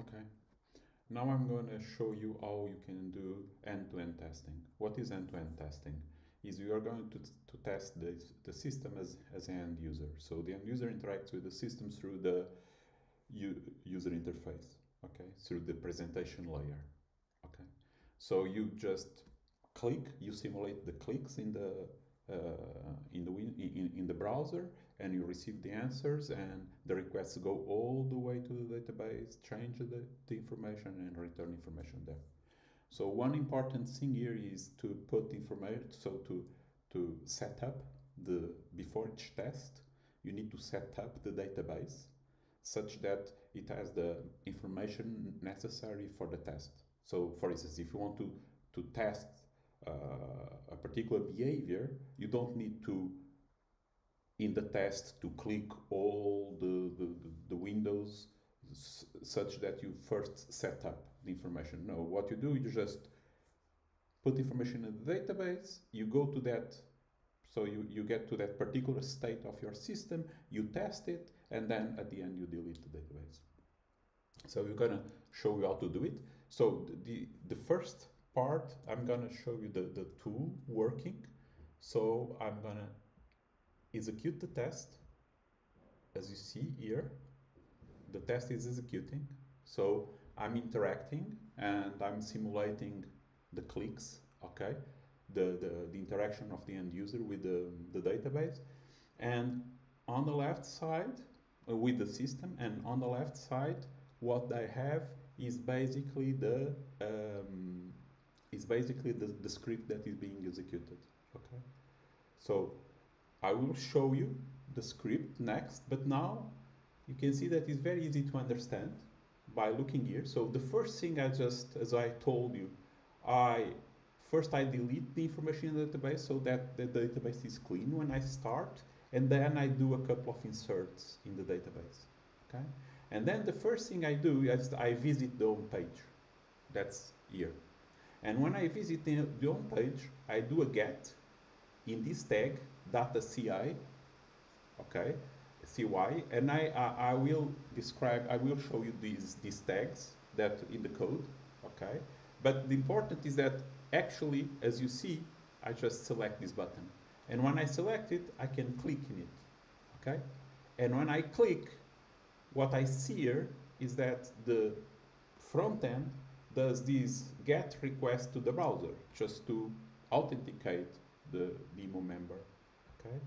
Okay. Now I'm going to show you how you can do end-to-end testing. What is end-to-end testing? Is you are going to test the system as an end user. So the end user interacts with the system through the user interface, okay, through the presentation layer, okay. So you just click, you simulate the clicks in the browser, and you receive the answers, and the requests go all the way to the database, change the information, and return information there. So one important thing here is to put information, so to set up before each test, you need to set up the database such that it has the information necessary for the test. So for instance, if you want to test a particular behavior, you don't need to, in the test, to click all the windows such that you first set up the information. No, what you do, you just put information in the database, you go to that, so you get to that particular state of your system, you test it, and then at the end you delete the database. So we're gonna show you how to do it. So the first part, I'm gonna show you the tool working. So I'm gonna execute the test. As you see here, the test is executing. So I'm interacting and I'm simulating the clicks, okay? The interaction of the end user with the database. And on the left side, with the system, and on the left side, what I have is basically the script that is being executed. Okay, so I will show you the script next, but now you can see that it's very easy to understand by looking here. So the first thing as I told you, first I delete the information in the database so that the database is clean when I start, and then I do a couple of inserts in the database, okay? And then the first thing I do is I visit the home page, that's here. And when I visit the home page, I do a get in this tag, data CI, okay, CY, and I will show you these tags that in the code, okay? But the important is that actually, as you see, I just select this button. And when I select it, I can click in it, okay? And when I click, what I see here is that the front end does this GET request to the browser just to authenticate the demo member, okay?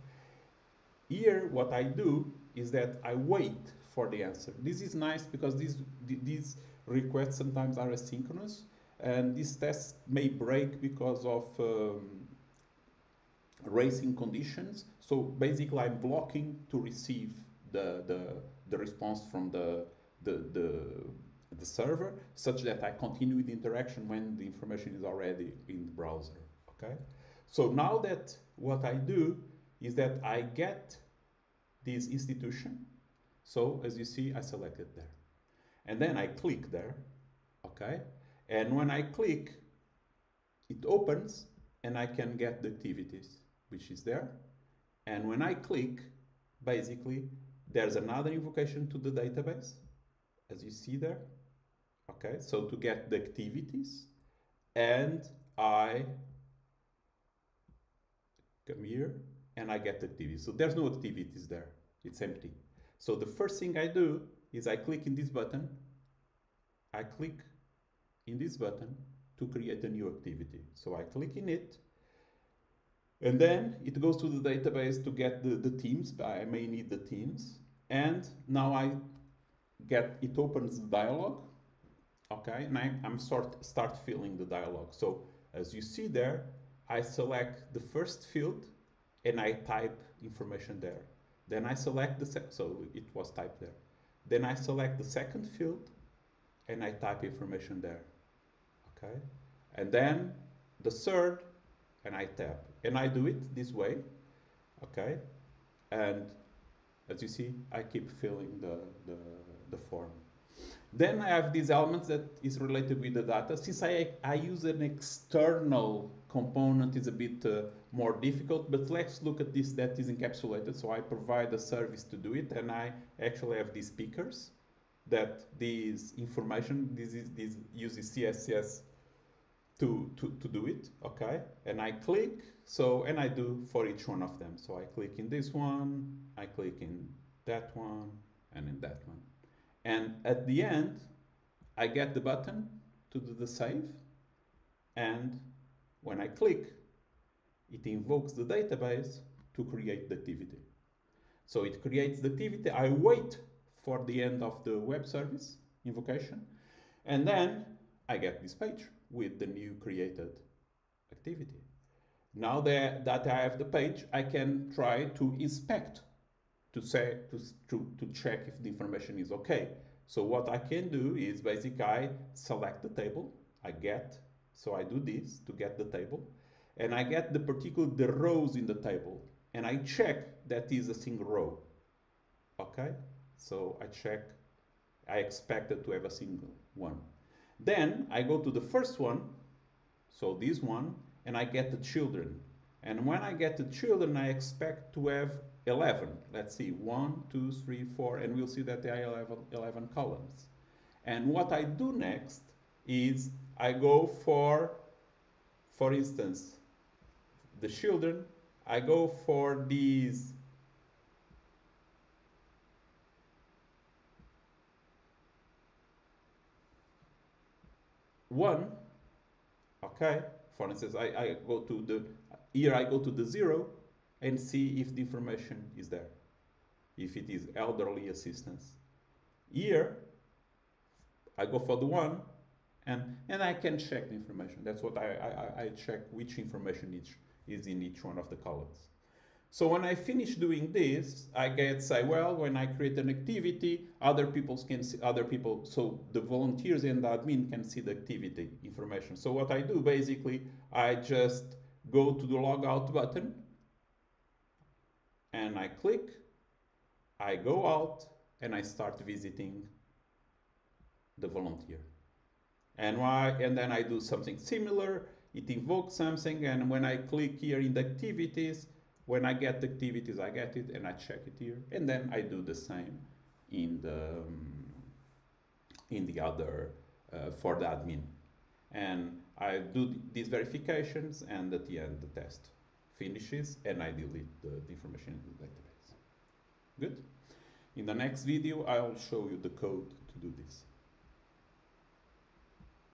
Here, what I do is that I wait for the answer. This is nice because these requests sometimes are asynchronous, and these tests may break because of racing conditions. So basically, I'm blocking to receive the response from the server, such that I continue with the interaction when the information is already in the browser. Okay. So now that what I do is that I get this institution. So as you see, I select it there, and then I click there. Okay. And when I click, it opens and I can get the activities, which is there. And when I click, basically, there's another invocation to the database, as you see there. Okay, so to get the activities, and I come here and I get the activities. So there's no activities there, it's empty. So the first thing I do is I click in this button, I click in this button to create a new activity. So I click in it, and then it goes to the database to get the teams. I may need the teams. And now it opens the dialog, okay? And I'm start filling the dialog. So as you see there, I select the first field and I type information there. Then I select so it was typed there. Then I select the second field and I type information there, okay? And then the third, and I tap. And I do it this way, okay? And as you see, I keep filling the form. Then I have these elements that is related with the data. Since I use an external component, it's a bit more difficult, but let's look at this that is encapsulated. So I provide a service to do it, and I actually have these speakers that this information, this uses CSS to do it, okay? And I click, so, and I do for each one of them. So I click in this one, I click in that one, and in that one. And at the end, I get the button to do the save, and when I click, it invokes the database to create the activity. So it creates the activity, I wait for the end of the web service invocation, and then I get this page with the new created activity. Now that I have the page, I can try to inspect, to check if the information is okay. So what I can do is basically I select the table, I get, so I do this to get the table, and I get the rows in the table, and I check that is a single row. Okay, so I check, I expected to have a single one. Then I go to the first one, so this one, and I get the children. And when I get the children, I expect to have 11. Let's see, 1, 2, 3, 4, and we'll see that there are 11 columns. And what I do next is I go for instance, the children, I go for these one, okay, for instance, I go to the, here I go to the 0 and see if the information is there, if it is elderly assistance. Here, I go for the 1, and I can check the information. That's what I check which information is in each one of the columns. So when I finish doing this, I get say, well, when I create an activity, other people can see, so the volunteers and the admin can see the activity information. So what I do basically, I just go to the logout button and I click, I go out and I start visiting the volunteer. And then I do something similar, it invokes something, and when I click here in the activities, when I get the activities, I get it and I check it here, and then I do the same in the other for the admin, and I do these verifications, and at the end the test finishes and I delete the information in the database. Good. In the next video, I'll show you the code to do this.